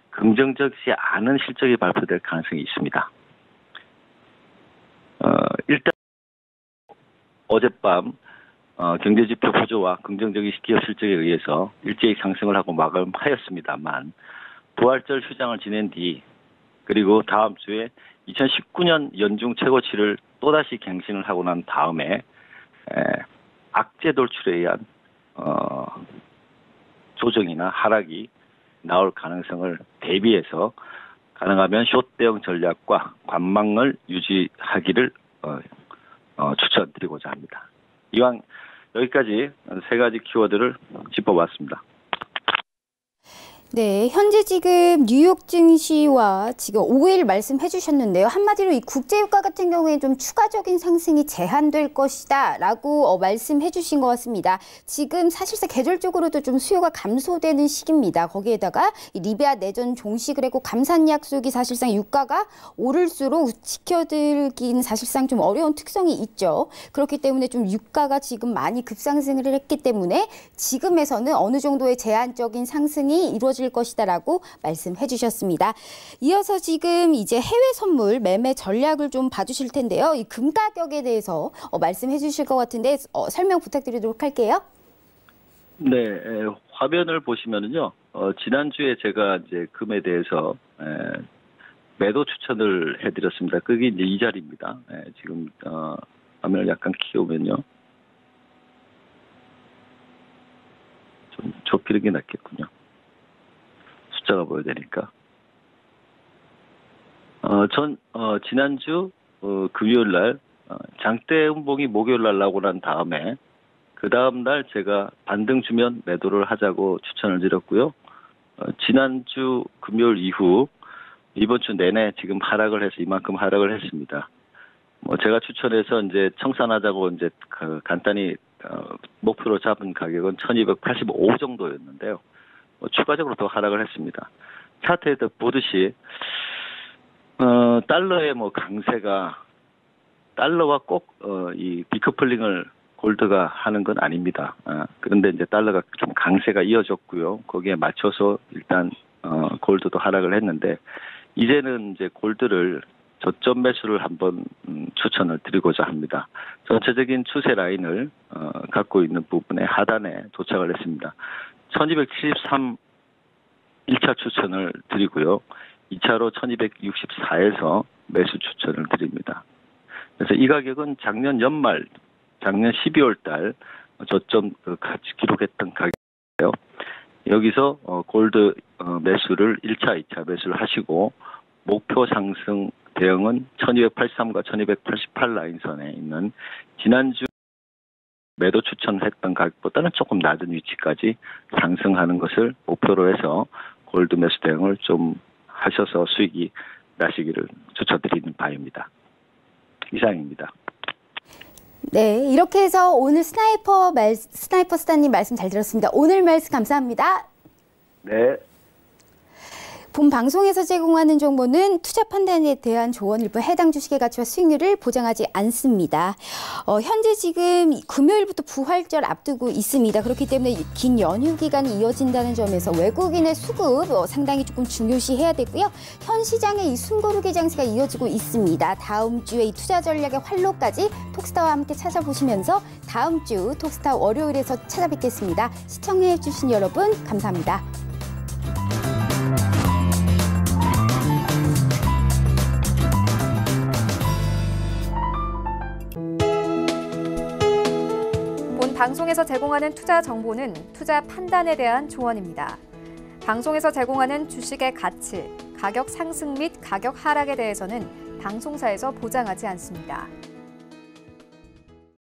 긍정적이지 않은 실적이 발표될 가능성이 있습니다. 일단 어젯밤 경제지표 보조와 긍정적인 기업 실적에 의해서 일제히 상승을 하고 마감하였습니다만 부활절 휴장을 지낸 뒤 그리고 다음 주에 2019년 연중 최고치를 또다시 갱신을 하고 난 다음에 악재 돌출에 의한 조정이나 하락이 나올 가능성을 대비해서 가능하면 숏 대응 전략과 관망을 유지하기를 추천드리고자 합니다. 이왕 여기까지 세 가지 키워드를 짚어봤습니다.
네, 현재 지금 뉴욕 증시와 지금 5일 말씀해 주셨는데요. 한마디로 이 국제유가 같은 경우에 좀 추가적인 상승이 제한될 것이다 라고 말씀해 주신 것 같습니다. 지금 사실상 계절적으로도 좀 수요가 감소되는 시기입니다. 거기에다가 이 리비아 내전 종식을 했고 감산 약속이 사실상 유가가 오를수록 지켜들기는 사실상 좀 어려운 특성이 있죠. 그렇기 때문에 좀 유가가 지금 많이 급상승을 했기 때문에 지금에서는 어느 정도의 제한적인 상승이 이루어질 것이다라고 말씀해 주셨습니다. 이어서 지금 이제 해외 선물 매매 전략을 좀 봐주실 텐데요. 이 금 가격에 대해서 말씀해 주실 것 같은데 설명 부탁드리도록 할게요.
네, 화면을 보시면은요. 지난주에 제가 이제 금에 대해서 매도 추천을 해드렸습니다. 그게 이제 이 자리입니다. 지금 화면을 약간 키우면요. 좀 좁히는 게 낫겠군요. 숫자가 보여야 되니까. 지난주 금요일 날 장대 음봉이 목요일 날 나오고 난 다음에 그 다음 날 제가 반등 주면 매도를 하자고 추천을 드렸고요. 지난주 금요일 이후 이번 주 내내 지금 하락을 해서 이만큼 하락을 했습니다. 제가 추천해서 이제 청산하자고 이제 간단히 목표로 잡은 가격은 1285 정도였는데요. 추가적으로 더 하락을 했습니다. 차트에도 보듯이 달러의 강세가 달러와 꼭 이 디커플링을 골드가 하는 건 아닙니다. 그런데 이제 달러가 좀 강세가 이어졌고요. 거기에 맞춰서 일단 골드도 하락을 했는데 이제는 이제 골드를 저점 매수를 한번 추천을 드리고자 합니다. 전체적인 추세 라인을 갖고 있는 부분의 하단에 도착을 했습니다. 1273 1차 추천을 드리고요. 2차로 1264에서 매수 추천을 드립니다. 그래서 이 가격은 작년 연말, 작년 12월 달 저점 같이 기록했던 가격이에요. 여기서 골드 매수를 1차, 2차 매수를 하시고 목표 상승 대응은 1283과 1288 라인선에 있는 지난주 매도 추천했던 가격보다는 조금 낮은 위치까지 상승하는 것을 목표로 해서 골드 매수 대응을 좀 하셔서 수익이 나시기를 추천드리는 바입니다. 이상입니다.
네, 이렇게 해서 오늘 스나이퍼 스타님 말씀 잘 들었습니다. 오늘 말씀 감사합니다.
네.
본 방송에서 제공하는 정보는 투자 판단에 대한 조언 일부 해당 주식의 가치와 수익률을 보장하지 않습니다. 현재 지금 금요일부터 부활절 앞두고 있습니다. 그렇기 때문에 긴 연휴 기간이 이어진다는 점에서 외국인의 수급 상당히 조금 중요시해야 되고요. 현 시장의 이 숨고르기 장세가 이어지고 있습니다. 다음 주에 이 투자 전략의 활로까지 톡스타와 함께 찾아보시면서 다음 주 톡스타 월요일에서 찾아뵙겠습니다. 시청해 주신 여러분 감사합니다.
본 방송에서 제공하는 투자 정보는 투자 판단에 대한 조언입니다. 방송에서 제공하는 주식의 가치, 가격 상승 및 가격 하락에 대해서는 방송사에서 보장하지 않습니다.